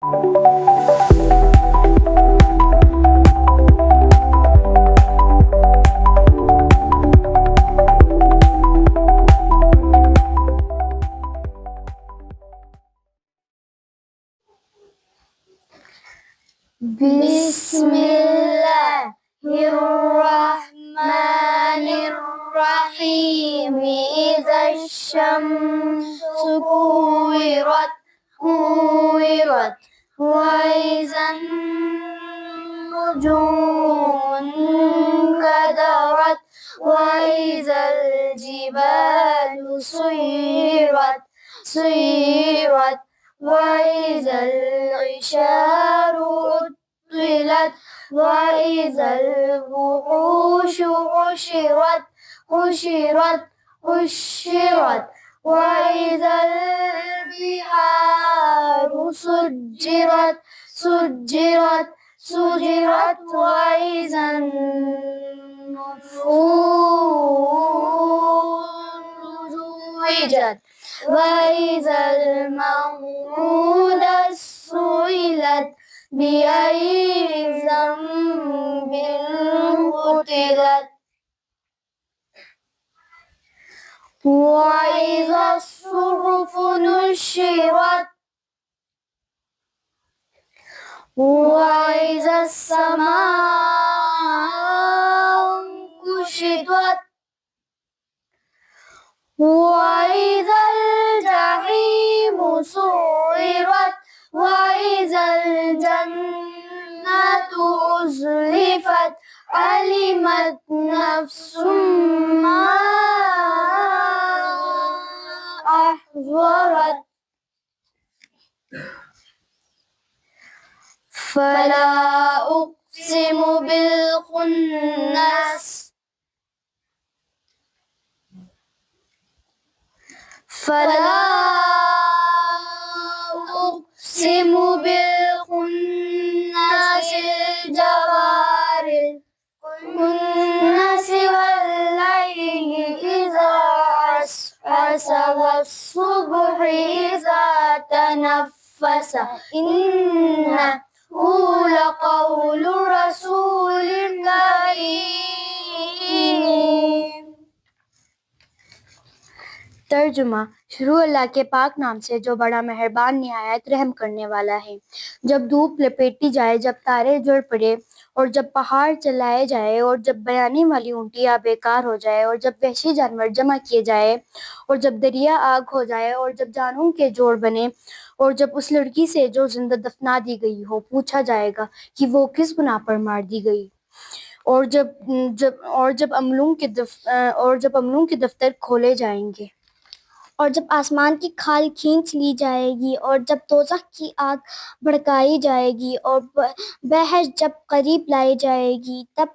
بسم الله الرحمن الرحيم إذا الشمس كورت وإذا النجوم انكدرت وإذا الجبال سيرت وإذا العشار عطلت وإذا الوحوش حشرت وإذا البحار سجرت وإذا النفوس زوجت وإذا الموءودة سئلت بأي ذنب قتلت وإذا الصحف نشرت وإذا السماء كشطت وإذا الجحيم سعرت وإذا الجنة أزلفت علمت نفس ما أحضرت فلا أقسم بالخنس فلا أقسم بالخنس الجوار الكنس والليل إذا عسعس والصبح إذا تنفس إنه لقول رسول كريم۔ ترجمہ۔ شروع اللہ کے پاک نام سے جو بڑا مہربان نہایت رحم کرنے والا ہے۔ جب دھوپ لپیٹی جائے، جب تارے جڑ پڑے اور جب پہاڑ چلائے جائے اور جب بیانی والی اونٹیاں بیکار ہو جائے اور جب وحشی جانور جمع کیے جائے اور جب دریا آگ ہو جائے اور جب جانوں کے جوڑ بنے اور جب اس لڑکی سے جو زندہ دفنا دی گئی ہو پوچھا جائے گا کہ وہ کس گناہ پر مار دی گئی، اور جب عملوں کے دفتر کھولے جائیں گے، اور جب آسمان کی کھال کھینچ لی جائے گی اور جب دوزخ کی آگ بھڑکائی جائے گی اور بحث جب قریب لائی جائے گی، تب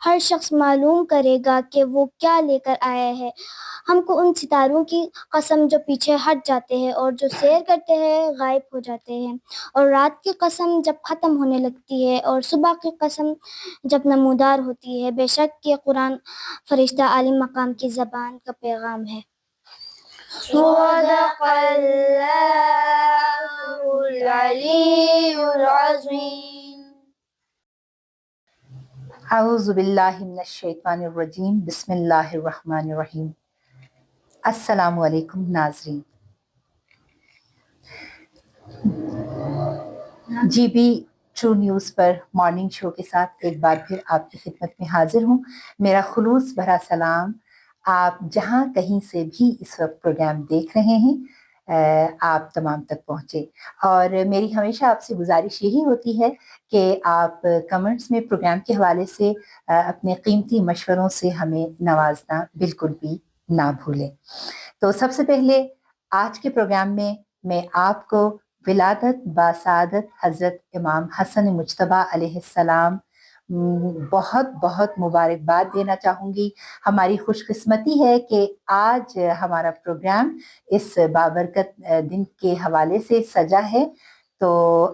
ہر شخص معلوم کرے گا کہ وہ کیا لے کر آیا ہے۔ ہم کو ان ستاروں کی قسم جو پیچھے ہٹ جاتے ہیں اور جو سیر کرتے ہیں غائب ہو جاتے ہیں، اور رات کی قسم جب ختم ہونے لگتی ہے اور صبح کی قسم جب نمودار ہوتی ہے۔ بے شک یہ قرآن فرشتہ عالی مقام کی زبان کا پیغام ہے۔ صدق اللہ العلی العظیم۔ اعوذ باللہ من الشیطان الرجیم، بسم اللہ الرحمن الرحیم۔ السلام علیکم ناظرین، جی بی ٹرو نیوز پر مارننگ شو کے ساتھ ایک بار پھر آپ کی خدمت میں حاضر ہوں۔ میرا خلوص بھرا سلام آپ جہاں کہیں سے بھی اس وقت پروگرام دیکھ رہے ہیں، آپ تمام تک پہنچے، اور میری ہمیشہ آپ سے گزارش یہی ہوتی ہے کہ آپ کمنٹس میں پروگرام کے حوالے سے اپنے قیمتی مشوروں سے ہمیں نوازنا بالکل بھی نہ بھولیں۔ تو سب سے پہلے آج کے پروگرام میں آپ کو ولادت باسعادت حضرت امام حسن مجتبیٰ علیہ السلام بہت بہت مبارکباد دینا چاہوں گی۔ ہماری خوش قسمتی ہے کہ آج ہمارا پروگرام اس بابرکت دن کے حوالے سے سجا ہے، تو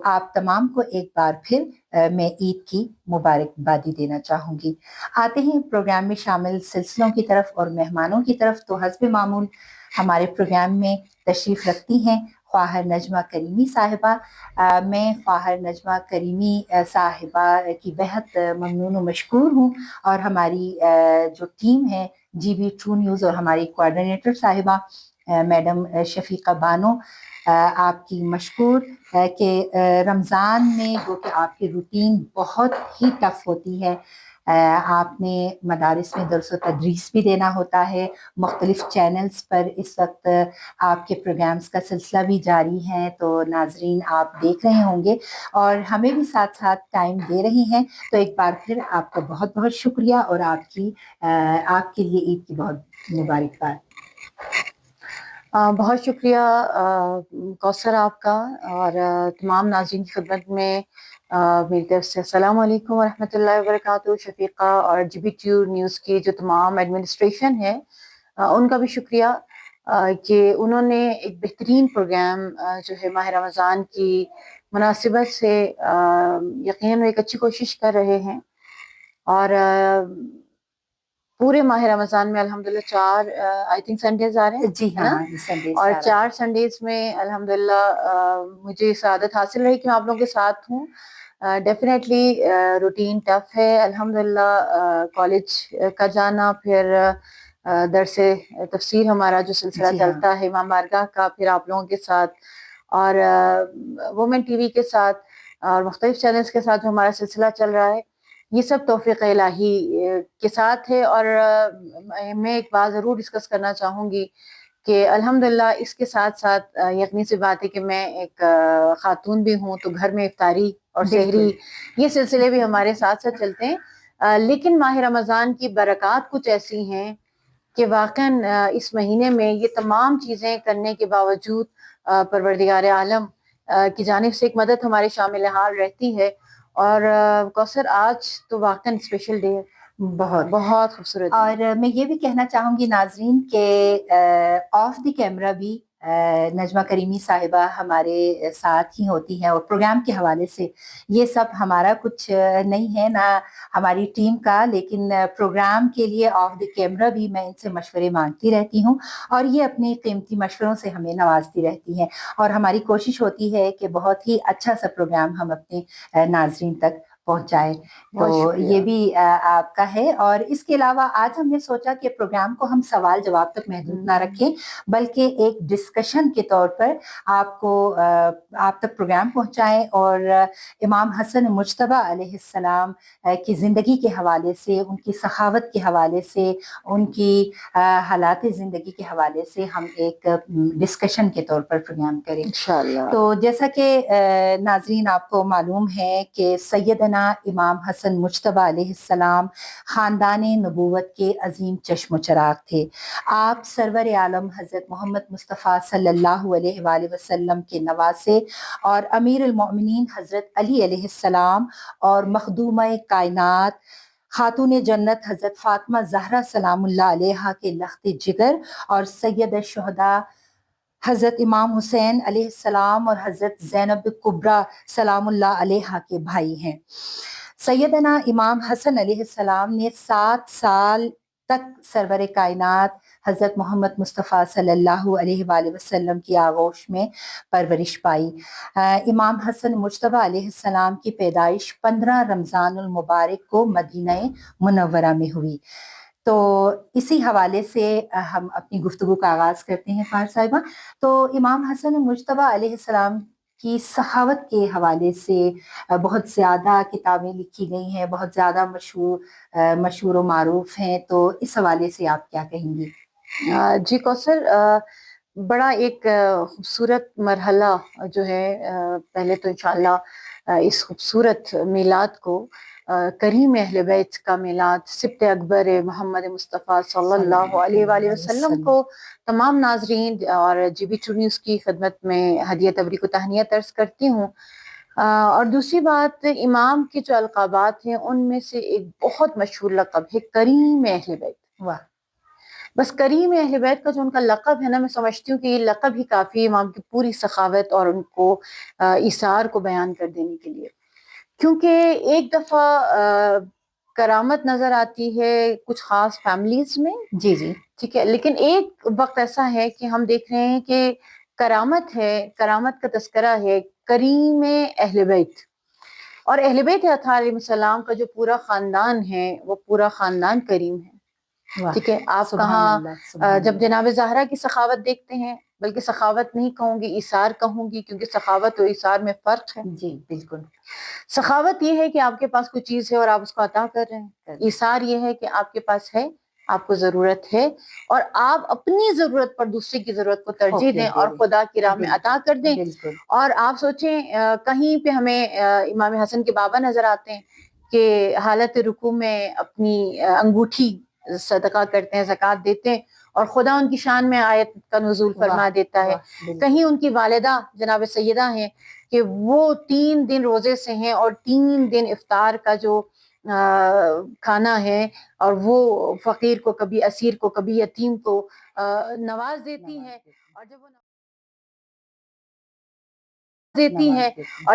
آپ تمام کو ایک بار پھر میں عید کی مبارکبادی دینا چاہوں گی۔ آتے ہیں پروگرام میں شامل سلسلوں کی طرف اور مہمانوں کی طرف۔ تو حسب معمول ہمارے پروگرام میں تشریف رکھتی ہیں خواہر نجمہ کریمی صاحبہ. میں خواہر نجمہ کریمی صاحبہ کی بہت ممنون و مشکور ہوں, اور ہماری جو ٹیم ہے جی بی ٹرو نیوز اور ہماری کوآرڈینیٹر صاحبہ میڈم شفیقہ بانو, آپ کی مشکور کہ رمضان میں جو کہ آپ کی روٹین بہت ہی ٹف ہوتی ہے, آپ نے مدارس میں درس و تدریس بھی دینا ہوتا ہے, مختلف چینلز پر اس وقت آپ کے پروگرامز کا سلسلہ بھی جاری ہے, تو ناظرین آپ دیکھ رہے ہوں گے اور ہمیں بھی ساتھ ساتھ ٹائم دے رہی ہیں. تو ایک بار پھر آپ کا بہت بہت شکریہ, اور آپ کے لیے عید کی بہت مبارکباد. بہت شکریہ کوثر آپ کا, اور تمام ناظرین کی خدمت میں میری طرف سے السلام علیکم ورحمۃ اللہ وبرکاتہ. شفیقہ اور جی بی ٹیو نیوز کی جو تمام ایڈمنسٹریشن ہے ان کا بھی شکریہ کہ انہوں نے ایک بہترین پروگرام جو ہے ماہ رمضان کی مناسبت سے یقیناً ایک اچھی کوشش کر رہے ہیں, اور پورے ماہ رمضان میں الحمدللہ 4 آئی تھنک سنڈیز آ رہے ہیں, جی ہے نا, سنڈے اور 4 سنڈیز میں الحمدللہ مجھے سعادت حاصل رہی کہ میں آپ لوگوں کے ساتھ ہوں. ڈیفینیٹلی روٹین ٹف ہے الحمدللہ, کالج کا جانا, پھر درس تفسیر ہمارا جو سلسلہ چلتا ہے امام بارگاہ کا, پھر آپ لوگوں کے ساتھ اور وومن ٹی وی کے ساتھ اور مختلف چینلز کے ساتھ جو ہمارا سلسلہ چل رہا ہے, یہ سب توفیق الہی کے ساتھ ہے. اور میں ایک بات ضرور ڈسکس کرنا چاہوں گی کہ الحمدللہ اس کے ساتھ ساتھ یقینی سی بات ہے کہ میں ایک خاتون بھی ہوں, تو گھر میں افطاری اور سحری یہ سلسلے بھی ہمارے ساتھ ساتھ چلتے ہیں. لیکن ماہ رمضان کی برکات کچھ ایسی ہیں کہ واقعاً اس مہینے میں یہ تمام چیزیں کرنے کے باوجود پروردگار عالم کی جانب سے ایک مدد ہمارے شامل حال رہتی ہے. اور کوثر آج تو واقعاً اسپیشل ڈے ہے, بہت خوبصورت. اور میں یہ بھی کہنا چاہوں گی ناظرین کہ آف دی کیمرہ بھی نجمہ کریمی صاحبہ ہمارے ساتھ ہی ہوتی ہیں, اور پروگرام کے حوالے سے یہ سب ہمارا کچھ نہیں ہے نہ ہماری ٹیم کا, لیکن پروگرام کے لیے آف دی کیمرہ بھی میں ان سے مشورے مانگتی رہتی ہوں, اور یہ اپنے قیمتی مشوروں سے ہمیں نوازتی رہتی ہیں, اور ہماری کوشش ہوتی ہے کہ بہت ہی اچھا سا پروگرام ہم اپنے ناظرین تک پہنچائے. تو یہ بھی آپ کا ہے. اور اس کے علاوہ آج ہم نے سوچا کہ پروگرام کو ہم سوال جواب تک محدود نہ رکھیں, بلکہ ایک ڈسکشن کے طور پر آپ تک پروگرام پہنچائیں, اور امام حسن مجتبیٰ علیہ السلام کی زندگی کے حوالے سے, ان کی سخاوت کے حوالے سے, ان کی حالات زندگی کے حوالے سے ہم ایک ڈسکشن کے طور پر پروگرام کریں انشاءاللہ. تو جیسا کہ ناظرین آپ کو معلوم ہے کہ سیدنا امام حسن مجتبیٰ علیہ السلام خاندان نبوت کے عظیم چشم و چراغ تھے. آپ سرور عالم حضرت محمد مصطفیٰ صلی اللہ علیہ وآلہ وسلم کے نواسے, اور امیر المؤمنین حضرت علی علیہ السلام اور مخدومہ کائنات خاتون جنت حضرت فاطمہ زہرا سلام اللہ علیہا کے لخت جگر, اور سید الشہداء حضرت امام حسین علیہ السلام اور حضرت زینب کبریٰ سلام اللہ علیہا کے بھائی ہیں. سیدنا امام حسن علیہ السلام نے 7 سال تک سرور کائنات حضرت محمد مصطفیٰ صلی اللہ علیہ وآلہ وسلم کی آغوش میں پرورش پائی. امام حسن مجتبیٰ علیہ السلام کی پیدائش 15 رمضان المبارک کو مدینہ منورہ میں ہوئی. تو اسی حوالے سے ہم اپنی گفتگو کا آغاز کرتے ہیں خواہر صاحبہ. تو امام حسن مجتبیٰ علیہ السلام کی سخاوت کے حوالے سے بہت زیادہ کتابیں لکھی گئی ہیں, بہت زیادہ مشہور و معروف ہیں, تو اس حوالے سے آپ کیا کہیں گی؟ جی کوثر, بڑا ایک خوبصورت مرحلہ جو ہے, پہلے تو انشاءاللہ اس خوبصورت میلاد کو, کریم اہل بیت کا میلاد, سبط اکبر محمد مصطفیٰ صلی اللہ علیہ وآلہ وسلم کو تمام ناظرین اور جی بی ٹرو نیوز کی خدمت میں ہدیہ تبریک و تہنیت عرض کرتی ہوں. اور دوسری بات, امام کے جو القابات ہیں ان میں سے ایک بہت مشہور لقب ہے کریم اہل بیت. واہ, بس کریم اہل بیت کا جو ان کا لقب ہے نا, میں سمجھتی ہوں کہ یہ لقب ہی کافی امام کی پوری سخاوت اور ان کو ایثار کو بیان کر دینے کے لیے. کیونکہ ایک دفعہ کرامت نظر آتی ہے کچھ خاص فیملیز میں, جی جی ٹھیک ہے, لیکن ایک وقت ایسا ہے کہ ہم دیکھ رہے ہیں کہ کرامت ہے، کرامت کا تذکرہ ہے کریم اہل بیت، اور اہل بیت اطہار علیہ السلام کا جو پورا خاندان ہے وہ پورا خاندان کریم ہے. ٹھیک ہے، آپ کہاں جب جناب زہرا کی سخاوت دیکھتے ہیں، بلکہ سخاوت نہیں کہوں گی، ایثار کہوں گی، کیونکہ سخاوت و ایثار میں فرق ہے. جی بالکل. سخاوت یہ ہے کہ آپ کے پاس کوئی چیز ہے اور آپ اس کو عطا کر رہے ہیں. ایثار یہ ہے کہ آپ کے پاس ہے، آپ کو ضرورت ہے، اور آپ اپنی ضرورت پر دوسرے کی ضرورت کو ترجیح دیں اور خدا کی راہ میں عطا کر دیں. اور آپ سوچیں کہیں پہ ہمیں امام حسن کے بابا نظر آتے ہیں کہ حالت رکوع میں اپنی انگوٹھی صدقہ کرتے ہیں، زکوٰۃ دیتے ہیں، اور خدا ان کی شان میں آیت کا نزول فرما دیتا ہے. کہیں ان کی والدہ جناب سیدہ ہیں کہ وہ 3 دن روزے سے ہیں اور 3 دن افطار کا جو کھانا ہے، اور وہ فقیر کو، کبھی اسیر کو، کبھی یتیم کو نواز دیتی ہیں. اور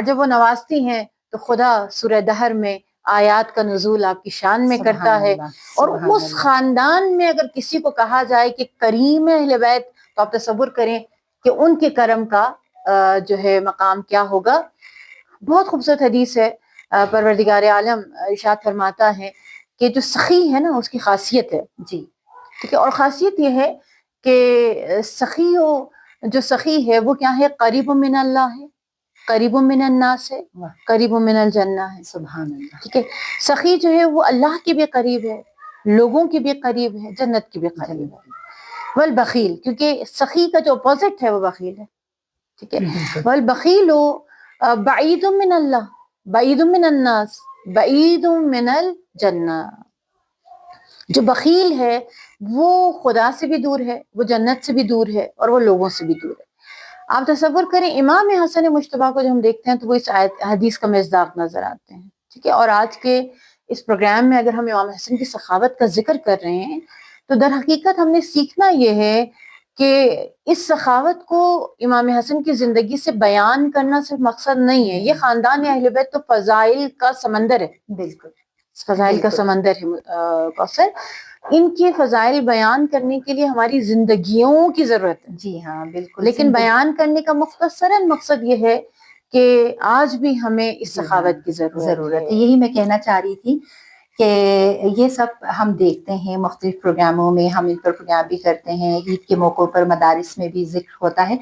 جب وہ نوازتی ہیں تو خدا سورہ دہر میں آیات کا نزول آپ کی شان میں کرتا ہے. اور اس خاندان میں اگر کسی کو کہا جائے کہ کریم اہل بیت، تو آپ تصور کریں کہ ان کے کرم کا جو ہے مقام کیا ہوگا. بہت خوبصورت حدیث ہے، پروردگار عالم ارشاد فرماتا ہے کہ جو سخی ہے نا اس کی خاصیت ہے. جی ٹھیک ہے، اور خاصیت یہ ہے کہ جو سخی ہے وہ کیا ہے؟ قریب من اللہ ہے، قریب من الناس ہے، قریب من الجنہ ہے. سبحان اللہ. ٹھیک ہے، سخی جو ہے وہ اللہ کے بھی قریب ہے، لوگوں کے بھی قریب ہے، جنت کے بھی قریب ہے. والبخیل، کیونکہ سخی کا جو اپوزٹ ہے وہ بخیل ہے. ٹھیک ہے، والبخیل بعید من اللہ، بعید من الناس، بعید من الجنہ. جو بخیل ہے وہ خدا سے بھی دور ہے، وہ جنت سے بھی دور ہے، اور وہ لوگوں سے بھی دور ہے. آپ تصور کریں امام حسن مجتبیٰ کو جو ہم دیکھتے ہیں تو وہ اس حدیث کا مصداق نظر آتے ہیں. ٹھیک ہے، اور آج کے اس پروگرام میں اگر ہم امام حسن کی سخاوت کا ذکر کر رہے ہیں تو در حقیقت ہم نے سیکھنا یہ ہے کہ اس سخاوت کو امام حسن کی زندگی سے بیان کرنا صرف مقصد نہیں ہے. یہ خاندان اہل بیت تو فضائل کا سمندر ہے. بالکل فضائل کا سمندر ہے کوثر. ان کے فضائل بیان کرنے کے لیے ہماری زندگیوں کی ضرورت ہے. جی ہاں بالکل. لیکن بیان کرنے کا مختصراً مقصد یہ ہے کہ آج بھی ہمیں اس سخاوت کی ضرورت ہے. یہی میں کہنا چاہ رہی تھی کہ یہ سب ہم دیکھتے ہیں مختلف پروگراموں میں، ہم ان پر پروگرام بھی کرتے ہیں، عید کے موقعوں پر مدارس میں بھی ذکر ہوتا ہے.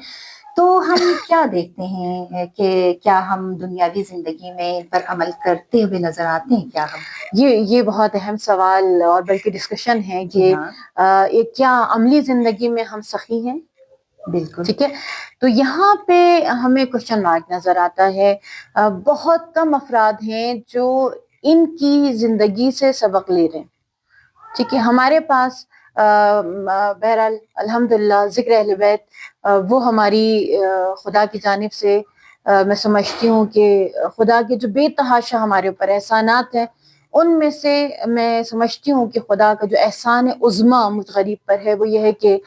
تو ہم کیا دیکھتے ہیں کہ کیا ہم دنیاوی زندگی میں ان پر عمل کرتے ہوئے نظر آتے ہیں؟ کیا ہم یہ بہت اہم سوال اور بلکہ ڈسکشن ہے کہ کیا عملی زندگی میں ہم سخی ہیں؟ بالکل ٹھیک ہے، تو یہاں پہ ہمیں کوشچن مارک نظر آتا ہے. بہت کم افراد ہیں جو ان کی زندگی سے سبق لے رہے ہیں. ٹھیک ہے، ہمارے پاس بہرحال الحمدللہ ذکر اہل بیت وہ ہماری خدا کی جانب سے میں سمجھتی ہوں کہ خدا کے جو بے تحاشا ہمارے اوپر احسانات ہیں ان میں سے میں سمجھتی ہوں کہ خدا کا جو احسان عظمیٰ مجھ غریب پر ہے وہ یہ ہے کہ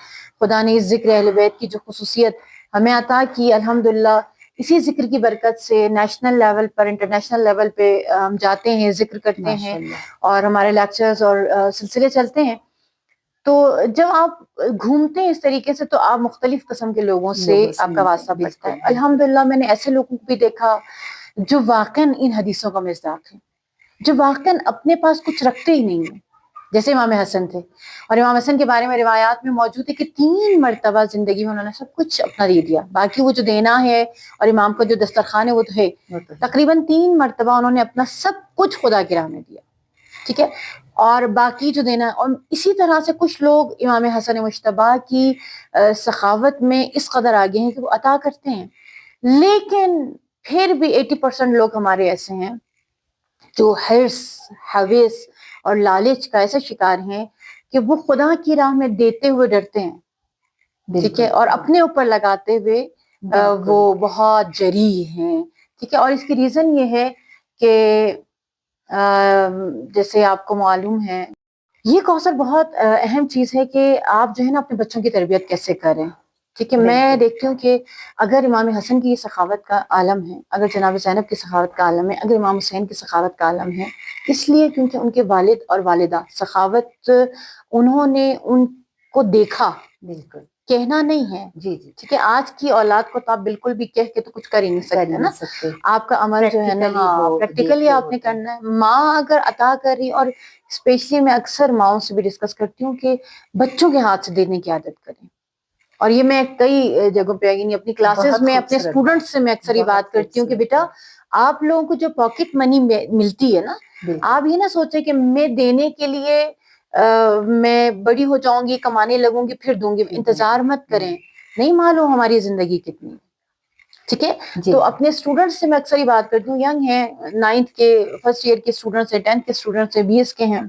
خدا نے اس ذکر اہل بیت کی جو خصوصیت ہمیں عطا کی، الحمدللہ اسی ذکر کی برکت سے نیشنل لیول پر، انٹرنیشنل لیول پہ ہم جاتے ہیں، ذکر کرتے ہیں اور ہمارے لیکچرز اور سلسلے چلتے ہیں. تو جب آپ گھومتے ہیں اس طریقے سے تو آپ مختلف قسم کے لوگوں سے آپ کا واسطہ پڑتا ہے. الحمدللہ میں نے ایسے لوگوں کو بھی دیکھا جو واقعاً ان حدیثوں کا مصداق ہے، جو واقعاً اپنے پاس کچھ رکھتے ہی نہیں ہیں، جیسے امام حسن تھے. اور امام حسن کے بارے میں روایات میں موجود ہے کہ 3 مرتبہ زندگی میں انہوں نے سب کچھ اپنا دے دیا، باقی وہ جو دینا ہے اور امام کا جو دسترخوان ہے وہ تو ہے. تقریباً 3 مرتبہ انہوں نے اپنا سب کچھ خدا کی راہ میں دیا. ٹھیک ہے، اور باقی جو دینا. اور اسی طرح سے کچھ لوگ امام حسن مجتبیٰ کی سخاوت میں اس قدر آگے ہیں کہ وہ عطا کرتے ہیں، لیکن پھر بھی 80% لوگ ہمارے ایسے ہیں جو حرص، حوث اور لالچ کا ایسا شکار ہیں کہ وہ خدا کی راہ میں دیتے ہوئے ڈرتے ہیں. ٹھیک ہے، اور اپنے اوپر لگاتے ہوئے وہ بہت جری ہیں. ٹھیک ہے، اور اس کی ریزن یہ ہے کہ جیسے آپ کو معلوم ہے یہ کوثر بہت اہم چیز ہے کہ آپ جو ہے نا اپنے بچوں کی تربیت کیسے کریں. ٹھیک ہے، میں دیکھتی ہوں کہ اگر امام حسن کی یہ سخاوت کا عالم ہے، اگر جناب زینب کی سخاوت کا عالم ہے، اگر امام حسین کی سخاوت کا عالم ہے، اس لیے کیونکہ ان کے والد اور والدہ سخاوت انہوں نے ان کو دیکھا. بالکل کہنا نہیں ہے. جی جی ٹھیک ہے, آج کی اولاد کو تو آپ بالکل بھی کہہ کے تو کچھ کر ہی نہیں کر ہی سکتے نا. نہیں سکتے. آپ کا عمل جو ہے نا پریکٹیکلی آپ نے کرنا ہے. ماں اگر عطا کر رہی, اور اسپیشلی میں اکثر ماؤں سے بھی ڈسکس کرتی ہوں کہ بچوں کے ہاتھ سے دینے کی عادت کریں. اور یہ میں کئی جگہوں پہ یعنی اپنی کلاسز میں اپنے اسٹوڈنٹس سے میں اکثر یہ بات کرتی ہوں کہ بیٹا آپ لوگوں کو جو پاکٹ منی ملتی ہے نا, آپ یہ نہ سوچیں کہ میں دینے کے لیے میں بڑی ہو جاؤں گی, کمانے لگوں گی پھر دوں گی. انتظار مت کریں, نہیں معلوم ہماری زندگی کتنی ہے. ٹھیک ہے, تو اپنے اسٹوڈنٹس سے میں اکثر یہ بات کرتی ہوں, ینگ ہیں, 9th کے فرسٹ ایئر کے اسٹوڈنٹس ہیں, 10th کے اسٹوڈنٹس ہیں, 20 کے ہیں,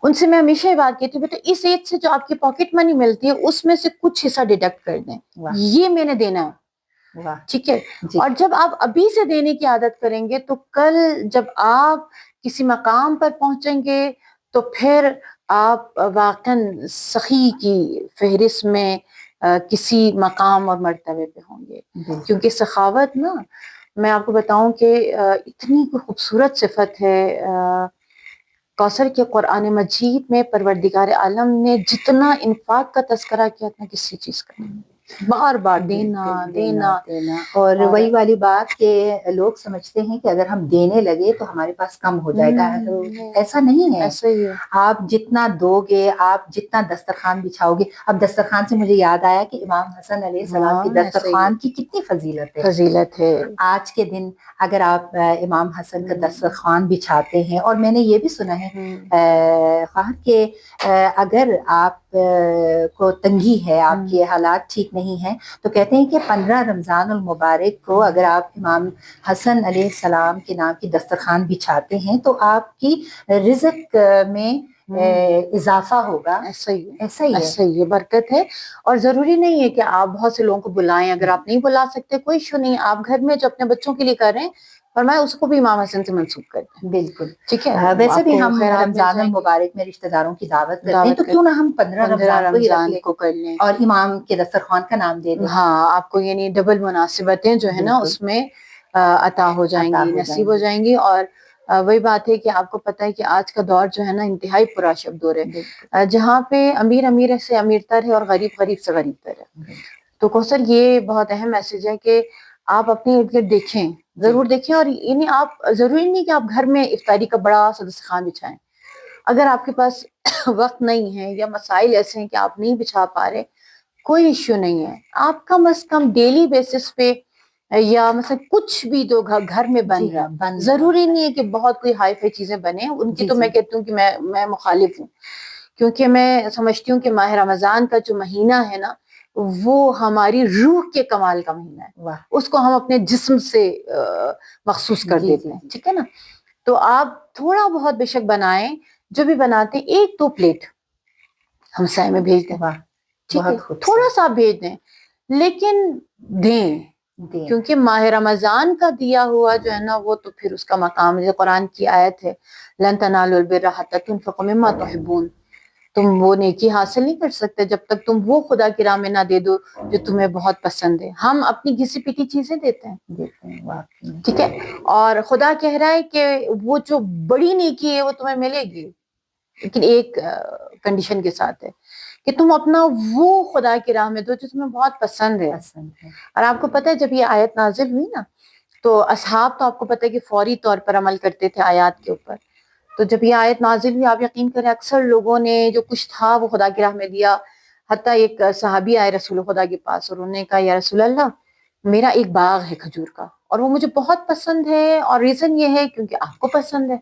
ان سے میں ہمیشہ یہ بات کہتی ہوں بیٹا اس ایج سے جو آپ کی پاکٹ منی ملتی ہے اس میں سے کچھ حصہ ڈیڈکٹ کر دیں, یہ میں نے دینا ہے. ٹھیک ہے, اور جب آپ ابھی سے دینے کی عادت کریں گے تو کل جب آپ کسی مقام پر پہنچیں گے تو پھر آپ واقعاً سخی کی فہرست میں کسی مقام اور مرتبے پہ ہوں گے. کیونکہ سخاوت نا, میں آپ کو بتاؤں کہ اتنی خوبصورت صفت ہے. کوثر کے قرآن مجید میں پروردگار عالم نے جتنا انفاق کا تذکرہ کیا تھا کسی چیز کا, بار بار دینا. اور وہی والی بات کہ لوگ سمجھتے ہیں کہ اگر ہم دینے لگے تو ہمارے پاس کم ہو جائے گا. ایسا نہیں ہے. ایسا ہی ہے. آپ جتنا دو گے, آپ جتنا دسترخوان بچھاؤ گے. اب دسترخوان سے مجھے یاد آیا کہ امام حسن علیہ السلام کی دسترخوان کی کتنی فضیلت ہے. آج کے دن اگر آپ امام حسن کا دسترخوان بچھاتے ہیں, اور میں نے یہ بھی سنا ہے خواہر کہ اگر آپ کو تنگی ہے, آپ کے حالات ٹھیک نہیں ہیں, تو کہتے ہیں کہ 15 رمضان المبارک کو اگر آپ امام حسن علیہ السلام کے نام کی دسترخوان بچھاتے ہیں تو آپ کی رزق میں اضافہ ہوگا. ایسا ہی ہے, برکت ہے. اور ضروری نہیں ہے کہ آپ بہت سے لوگوں کو بلائیں, اگر آپ نہیں بلا سکتے کوئی ایشو نہیں, آپ گھر میں جو اپنے بچوں کے لیے کر رہے ہیں فرمایا اس کو بھی امام حسن سے منسوب کرتے ہیں. بالکل ٹھیک ہے, ویسے بھی ہم رمضان المبارک میں رشتہ داروں کی دعوت کرتے ہیں, تو کیوں نہ ہم 15 رمضان کو کر لیں اور امام کے دسترخوان کا نام دے دیں. ہاں, آپ کو یعنی ڈبل مناسبتیں جو ہے نا اس میں عطا ہو جائیں گی, نصیب ہو جائیں گی. اور وہی بات ہے کہ آپ کو پتہ ہے کہ آج کا دور جو ہے نا انتہائی پراشب دور ہے, جہاں پہ امیر سے امیر تر ہے اور غریب سے غریب تر ہے. تو کوثر یہ بہت اہم میسج ہے کہ آپ اپنے ارد گرد دیکھیں, ضرور دیکھیں. اور یعنی آپ ضروری نہیں کہ آپ گھر میں افطاری کا بڑا سا دسترخوان بچھائیں. اگر آپ کے پاس وقت نہیں ہے یا مسائل ایسے ہیں کہ آپ نہیں بچھا پا رہے, کوئی ایشو نہیں ہے. آپ کم از کم ڈیلی بیسس پہ یا مثلا کچھ بھی جو گھر میں بن رہا, ضروری نہیں ہے کہ بہت کوئی ہائی فائی چیزیں بنے, ان کی تو میں کہتی ہوں کہ میں مخالف ہوں. کیونکہ میں سمجھتی ہوں کہ ماہ رمضان کا جو مہینہ ہے نا وہ ہماری روح کے کمال کا مہینہ ہے, اس کو ہم اپنے جسم سے مخصوص کر دیتے ہیں. ٹھیک ہے نا, تو آپ تھوڑا بہت بے شک بنائیں, جو بھی بناتے 1-2 پلیٹ ہمسائے میں بھیج دیں. ٹھیک ہے, تھوڑا سا بھیج دیں لیکن دیں, کیونکہ ماہ رمضان کا دیا ہوا جو ہے نا وہ تو پھر اس کا مقام ہے. قرآن کی آیت ہے لن تنالوا البر حتی تنفقوا مما تحبون, تم وہ نیکی حاصل نہیں کر سکتے جب تک تم وہ خدا کی راہ میں نہ دے دو جو تمہیں بہت پسند ہے. ہم اپنی گھسی پیٹی چیزیں دیتے ہیں. ٹھیک ہے, اور خدا کہہ رہا ہے کہ وہ جو بڑی نیکی ہے وہ تمہیں ملے گی, لیکن ایک کنڈیشن کے ساتھ ہے کہ تم اپنا وہ خدا کی راہ میں دو جو تمہیں بہت پسند ہے. اور آپ کو پتہ ہے جب یہ آیت نازل ہوئی نا تو اصحاب تو آپ کو پتہ ہے کہ فوری طور پر عمل کرتے تھے آیات کے اوپر. تو جب یہ آیت نازل ہوئی آپ یقین کریں اکثر لوگوں نے جو کچھ تھا وہ خدا کی راہ میں دیا. حتیٰ ایک صحابی آئے رسول خدا کے پاس اور انہوں نے کہا یا رسول اللہ میرا ایک باغ ہے کھجور کا اور وہ مجھے بہت پسند ہے, اور ریزن یہ ہے کیونکہ آپ کو پسند ہے,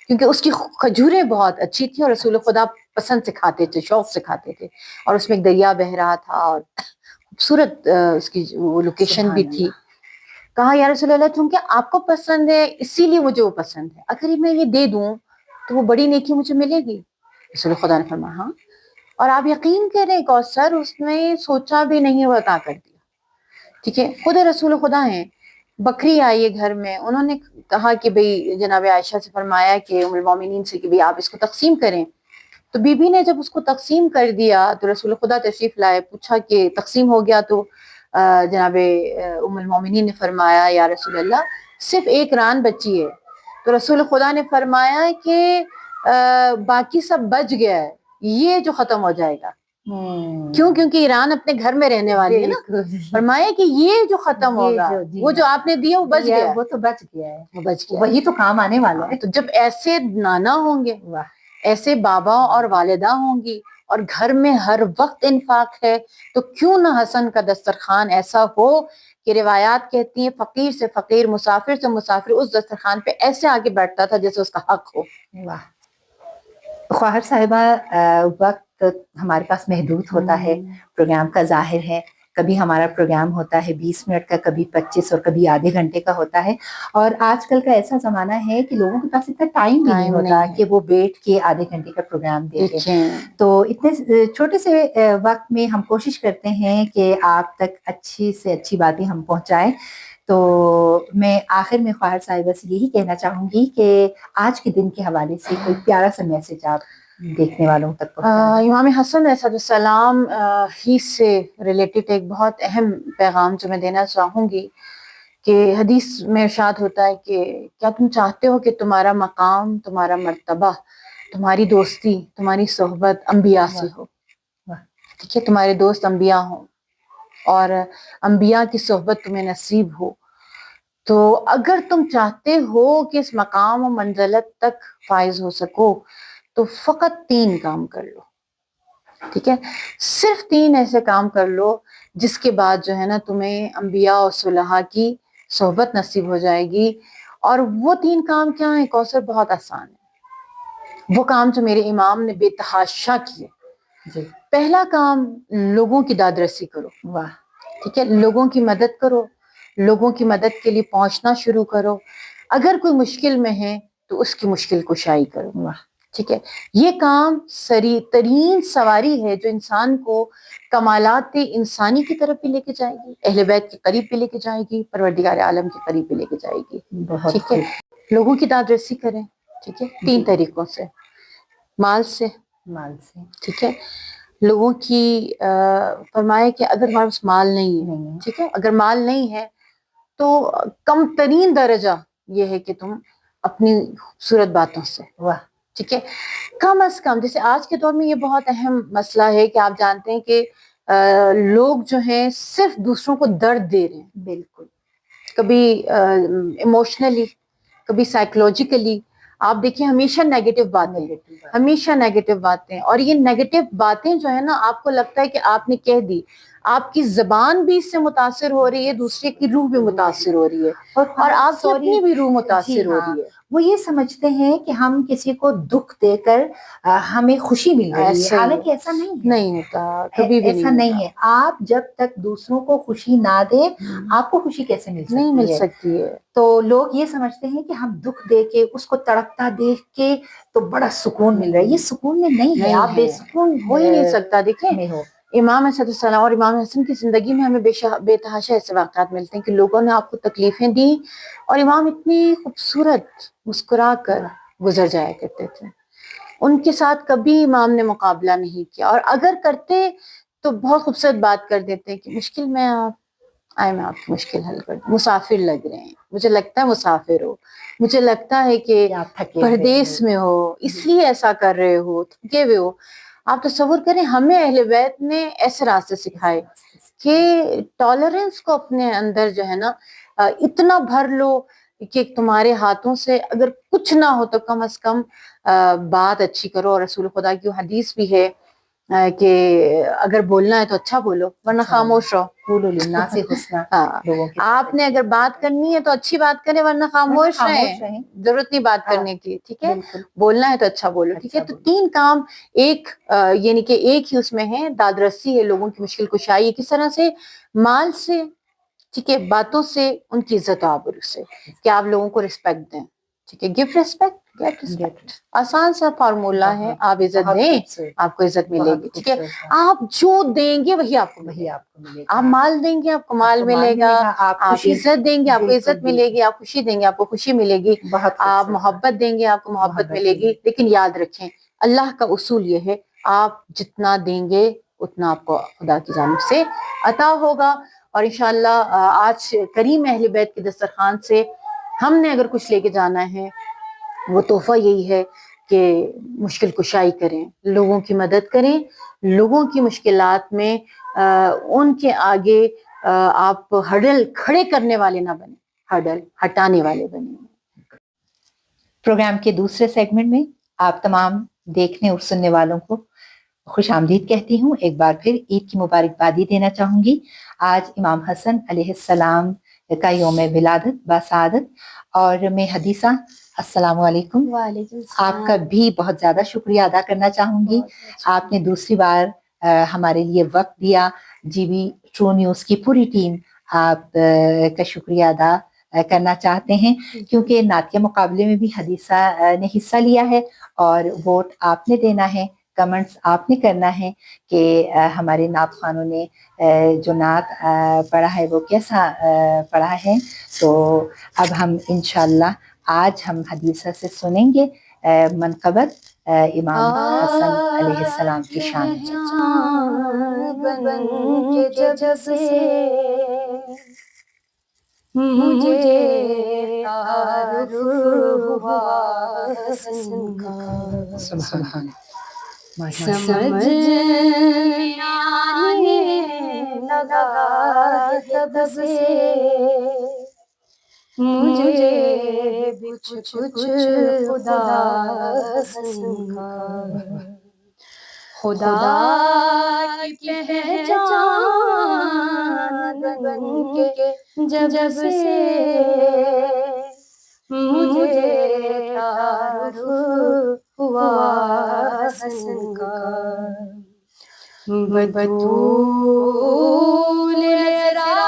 کیونکہ اس کی کھجوریں بہت اچھی تھیں اور رسول خدا پسند سے کھاتے تھے, شوق سے کھاتے تھے, اور اس میں ایک دریا بہ رہا تھا اور خوبصورت اس کی وہ لوکیشن بھی تھی. کہا یا رسول اللہ کیونکہ آپ کو پسند ہے اسی لیے مجھے وہ پسند ہے, اگر میں یہ دے دوں تو وہ بڑی نیکی مجھے ملے گی. رسول خدا نے فرمایا ہاں, اور آپ یقین کریں کوثر اس نے سوچا بھی نہیں وہ عطا کر دیا. ٹھیک ہے, خود رسول خدا ہیں, بکری آئی ہے گھر میں, انہوں نے کہا کہ بھئی جناب عائشہ سے فرمایا کہ ام المومنین سے کہ بھئی آپ اس کو تقسیم کریں. تو بی بی نے جب اس کو تقسیم کر دیا تو رسول خدا تشریف لائے, پوچھا کہ تقسیم ہو گیا, تو جناب ام المومنین نے فرمایا یا رسول اللہ صرف ایک ران بچی ہے. تو رسول خدا نے فرمایا کہ باقی سب بچ گیا ہے, یہ جو ختم ہو جائے گا. کیوں؟ کیونکہ ایران اپنے گھر میں رہنے والی ہے نا. فرمایا کہ یہ جو ختم ہوگا وہ جو آپ نے دیا وہ بچ گیا, وہ تو بچ گیا ہے, وہ بچ گیا, وہی تو کام آنے والا ہے. تو جب ایسے نانا ہوں گے, ایسے بابا اور والدہ ہوں گی, اور گھر میں ہر وقت انفاق ہے, تو کیوں نہ حسن کا دسترخوان ایسا ہو کہ روایات کہتی ہیں فقیر سے فقیر, مسافر سے مسافر اس دسترخوان پہ ایسے آگے بیٹھتا تھا جیسے اس کا حق ہو. واہ. خواہر صاحبہ, وقت ہمارے پاس محدود ہوتا ہے, پروگرام کا ظاہر ہے, کبھی ہمارا پروگرام ہوتا ہے 20 منٹ کا, کبھی 25 اور کبھی آدھے گھنٹے کا ہوتا ہے, اور آج کل کا ایسا زمانہ ہے کہ لوگوں کے پاس اتنا ٹائم بھی نہیں ہوتا کہ وہ بیٹھ کے آدھے گھنٹے کا پروگرام دیکھیں. تو اتنے چھوٹے سے وقت میں ہم کوشش کرتے ہیں کہ آپ تک اچھی سے اچھی باتیں ہم پہنچائیں. تو میں آخر میں خواہر صاحبہ سے یہی کہنا چاہوں گی کہ آج کے دن کے حوالے سے کوئی پیارا سا میسج آپ دیکھنے والوں تک پہنچائیں. امام حسن علیہ السلام ہی سے ریلیٹڈ ایک بہت اہم پیغام جو میں دینا چاہوں گی کہ حدیث میں ارشاد ہوتا ہے کہ کیا تم چاہتے ہو کہ تمہارا مقام, تمہارا مرتبہ, تمہاری دوستی, تمہاری صحبت انبیاء سے ہو. ٹھیک ہے, تمہارے دوست انبیاء ہوں اور انبیاء کی صحبت تمہیں نصیب ہو. تو اگر تم چاہتے ہو کہ اس مقام و منزلت تک فائز ہو سکو تو فقط 3 کام کر لو. ٹھیک ہے, صرف 3 ایسے کام کر لو جس کے بعد جو ہے نا تمہیں انبیاء اور صلحاء کی صحبت نصیب ہو جائے گی. اور وہ 3 کام کیا ہیں کوثر؟ بہت آسان ہے. وہ کام جو میرے امام نے بے تحاشا کیے. پہلا کام, لوگوں کی داد رسی کرو. واہ. ٹھیک ہے, لوگوں کی مدد کرو, لوگوں کی مدد کے لیے پہنچنا شروع کرو. اگر کوئی مشکل میں ہے تو اس کی مشکل کشائی کرو. واہ. ٹھیک ہے, یہ کام سری ترین سواری ہے جو انسان کو کمالات انسانی کی طرف بھی لے کے جائے گی, اہل بیت کے قریب بھی لے کے جائے گی, پروردگار عالم کے قریب بھی لے کے جائے گی. ٹھیک ہے, لوگوں کی داد رسی کریں. ٹھیک ہے, 3 طریقوں سے. مال سے, ٹھیک ہے, لوگوں کی فرمائے کہ اگر ہمارے پاس مال نہیں ہے, ٹھیک ہے, اگر مال نہیں ہے تو کم ترین درجہ یہ ہے کہ تم اپنی خوبصورت باتوں سے. واہ. ٹھیک ہے, کم از کم, جیسے آج کے دور میں یہ بہت اہم مسئلہ ہے کہ آپ جانتے ہیں کہ لوگ جو ہیں صرف دوسروں کو درد دے رہے ہیں. بالکل. کبھی ایموشنلی, کبھی سائیکولوجیکلی. آپ دیکھیں ہمیشہ نیگیٹو باتیں, ہمیشہ نیگیٹو باتیں, اور یہ نیگیٹو باتیں جو ہے نا آپ کو لگتا ہے کہ آپ نے کہہ دی, آپ کی زبان بھی اس سے متاثر ہو رہی ہے, دوسرے کی روح بھی متاثر ہو رہی ہے, اور آپ کی اپنی بھی روح متاثر ہو رہی ہے. وہ یہ سمجھتے ہیں کہ ہم کسی کو دکھ دے کر ہمیں خوشی مل رہی ہے, حالانکہ ایسا نہیں ہوتا, کبھی بھی ایسا نہیں ہے. آپ جب تک دوسروں کو خوشی نہ دے آپ کو خوشی کیسے مل سکتی ہے. تو لوگ یہ سمجھتے ہیں کہ ہم دکھ دے کے, اس کو تڑپتا دیکھ کے تو بڑا سکون مل رہا ہے. یہ سکون میں نہیں ہے, آپ بے سکون ہو ہی نہیں سکتا. دیکھیں ہو. امام حسن السلام اور امام حسن کی زندگی میں ہمیں بے تحاشا ایسے واقعات ملتے ہیں کہ لوگوں نے آپ کو تکلیفیں دی اور امام اتنی خوبصورت مسکرا کر گزر جایا کرتے تھے. ان کے ساتھ کبھی امام نے مقابلہ نہیں کیا, اور اگر کرتے تو بہت خوبصورت بات کر دیتے کہ مشکل میں آپ آئے, میں آپ کی مشکل حل کر دوں. مسافر لگ رہے ہیں, مجھے لگتا ہے مسافر ہو, مجھے لگتا ہے کہ پردیس میں ہو اس لیے ایسا کر رہے ہو, تھکے ہوئے ہو. آپ تصور کریں ہمیں اہل بیت نے ایسے راستے سکھائے کہ ٹالرنس کو اپنے اندر جو ہے نا اتنا بھر لو کہ تمہارے ہاتھوں سے اگر کچھ نہ ہو تو کم از کم بات اچھی کرو. اور رسول خدا کی حدیث بھی ہے کہ اگر بولنا ہے تو اچھا بولو ورنہ خاموش رہو. آپ نے اگر بات کرنی ہے تو اچھی بات کریں ورنہ خاموش رہیں, ضرورت نہیں بات کرنے کی. ٹھیک ہے, بولنا ہے تو اچھا بولو. ٹھیک ہے, تو 3 کام ایک یعنی کہ ایک ہی اس میں ہے, داد رسی ہے, لوگوں کی مشکل کشائی. کس طرح سے؟ مال سے, ٹھیک ہے, باتوں سے, ان کی عزت و آبرو سے, کہ آپ لوگوں کو رسپیکٹ دیں. ٹھیک ہے, گیو ریسپیکٹ گیٹ ریسپیکٹ, آسان سا فارمولا ہے. آپ عزت دیں آپ کو عزت ملے گی. ٹھیک ہے, آپ جو دیں گے وہی آپ کو ملے گا. آپ مال دیں گے آپ کو مال ملے گا, آپ عزت دیں گے آپ کو عزت ملے گی, آپ خوشی دیں گے آپ کو خوشی ملے گی, آپ محبت دیں گے آپ کو محبت ملے گی. لیکن یاد رکھیں اللہ کا اصول یہ ہے, آپ جتنا دیں گے اتنا آپ کو خدا کی جانب سے عطا ہوگا. اور انشاءاللہ آج کریم اہل بیت کے دسترخوان سے ہم نے اگر کچھ لے کے جانا ہے وہ تحفہ یہی ہے کہ مشکل کشائی کریں, لوگوں کی مدد کریں, لوگوں کی مشکلات میں ان کے آگے آپ ہڈل کھڑے کرنے والے نہ بنیں, ہڈل ہٹانے والے بنیں. پروگرام کے دوسرے سیگمنٹ میں آپ تمام دیکھنے اور سننے والوں کو خوش آمدید کہتی ہوں. ایک بار پھر عید کی مبارکبادی دینا چاہوں گی. آج امام حسن علیہ السلام کا یوم ولادت باسعادت, اور میں حدیثہ السلام علیکم. وعلیکم السلام. آپ کا بھی بہت زیادہ شکریہ ادا کرنا چاہوں گی. آپ نے دوسری بار ہمارے لیے وقت دیا. جی بی ٹرو نیوز کی پوری ٹیم آپ کا شکریہ ادا کرنا چاہتے ہیں, کیونکہ نعتیہ مقابلے میں بھی حدیثہ نے حصہ لیا ہے, اور ووٹ آپ نے دینا ہے, کمنٹس آپ نے کرنا ہے کہ ہمارے نعت خوانوں نے جو نعت پڑھا ہے وہ کیسا پڑھا ہے. تو اب ہم انشاءاللہ آج ہم حدیثہ سے سنیں گے منقبت امام حسن علیہ السلام کی شان. بن کے جب سے مجھے تعارف ہوا حسن کا, سبحان سمجھ آنے لگا تب سے مجھے کچھ خدا حسن کا. خدا کی پہچان بن کے جب سے مجھے تعارف ہوا حسن کا. بطول زرا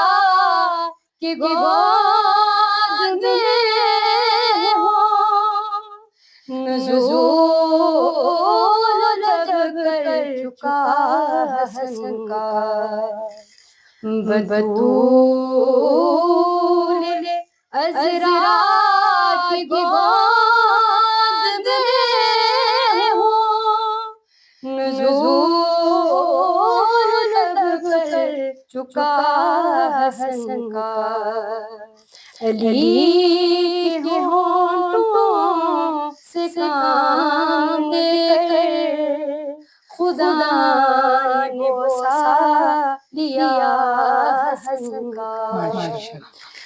کی گود میں ہوں, نزول جب کر چکا حسن کا. بطول ازرا کی گود میں ہوں, نزول جب کر چکا حسن کا. علی کے ہونٹوں سے کام لے کر خدا نے بوسا لیا حسن کا.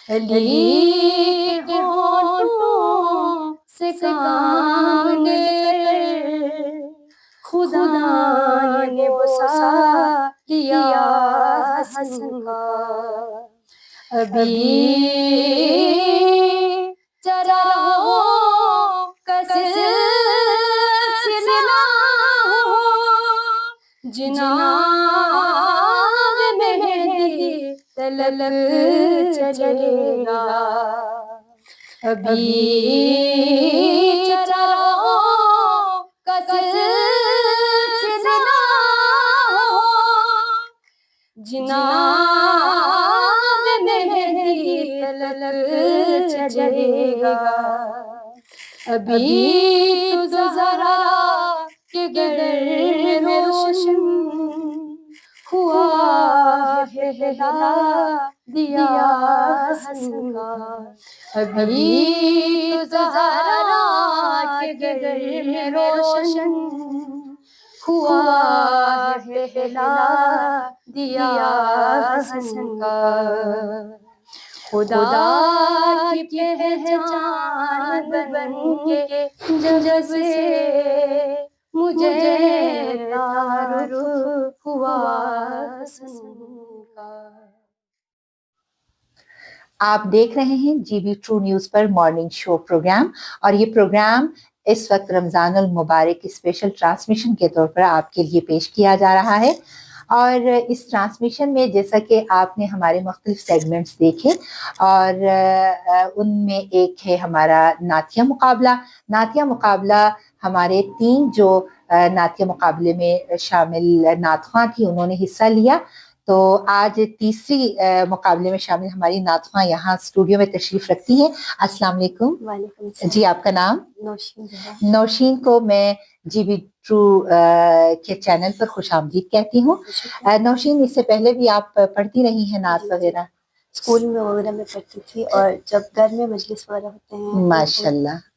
علی کے ہونٹوں سے کام لے کر خدا نے بوسا لیا حسن کا. ابھی چراغوں کا سلسلہ ہو, جناب مہدی تلک چلے گا. ابھی چراغوں کا سلسلہ ہو, جناب مہدی تلک چلے گا. ابھی تو ذرا کہ گر روشن ہوا ہے ہلا دیا حسن کا. ابھی تو ذرا کہ گر روشن ہوا ہے ہلا دیا حسن کا. خدا کی پہچان بن کے جب سے مجھے تعارف ہوا حسن کا. آپ دیکھ رہے ہیں جی بی ٹرو نیوز پر مارننگ شو پروگرام, اور یہ پروگرام اس وقت رمضان المبارک اسپیشل ٹرانسمیشن کے طور پر آپ کے لیے پیش کیا جا رہا ہے. اور اس ٹرانسمیشن میں جیسا کہ آپ نے ہمارے مختلف سیگمنٹس دیکھے, اور ان میں ایک ہے ہمارا نعتیہ مقابلہ. نعتیہ مقابلہ ہمارے 3 جو نعتیہ مقابلے میں شامل نعت خواں تھی انہوں نے حصہ لیا. تو آج تیسری مقابلے میں شامل ہماری نعت خواں یہاں اسٹوڈیو میں تشریف رکھتی ہیں. السلام علیکم. وعلیکم السلام. جی آپ کا نام؟ نوشین. نوشین کو میں جی بی ٹرو کے چینل پر خوش آمدید کہتی ہوں. نوشین, اس سے پہلے بھی آپ پڑھتی رہی ہیں نعت وغیرہ؟ اسکول میں وغیرہ میں پڑھتی تھی, اور جب گھر میں مجلس وغیرہ ہوتے ہیں. ماشاء اللہ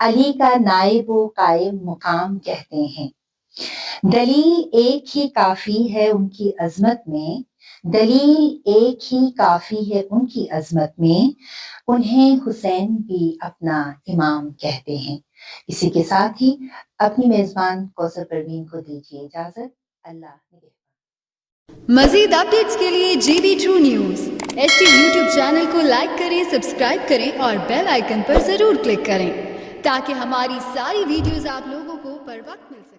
علی کا نائب و قائم مقام کہتے ہیں۔ دلیل ایک ہی کافی ہے ان کی عظمت میں، دلیل ایک ہی کافی ہے ان کی عظمت میں، انہیں حسین بھی اپنا امام کہتے ہیں۔ اسی کے ساتھ ہی اپنی میزبان کوثر پروین کو دیجیے اجازت۔ اللہ نگہبان۔ مزید اپڈیٹس کے لیے GB2 news HT YouTube channel کو لائک کریں، سبسکرائب کریں اور بیل آئیکن پر ضرور کلک کریں تاکہ ہماری ساری ویڈیوز آپ لوگوں کو پر وقت مل سکے۔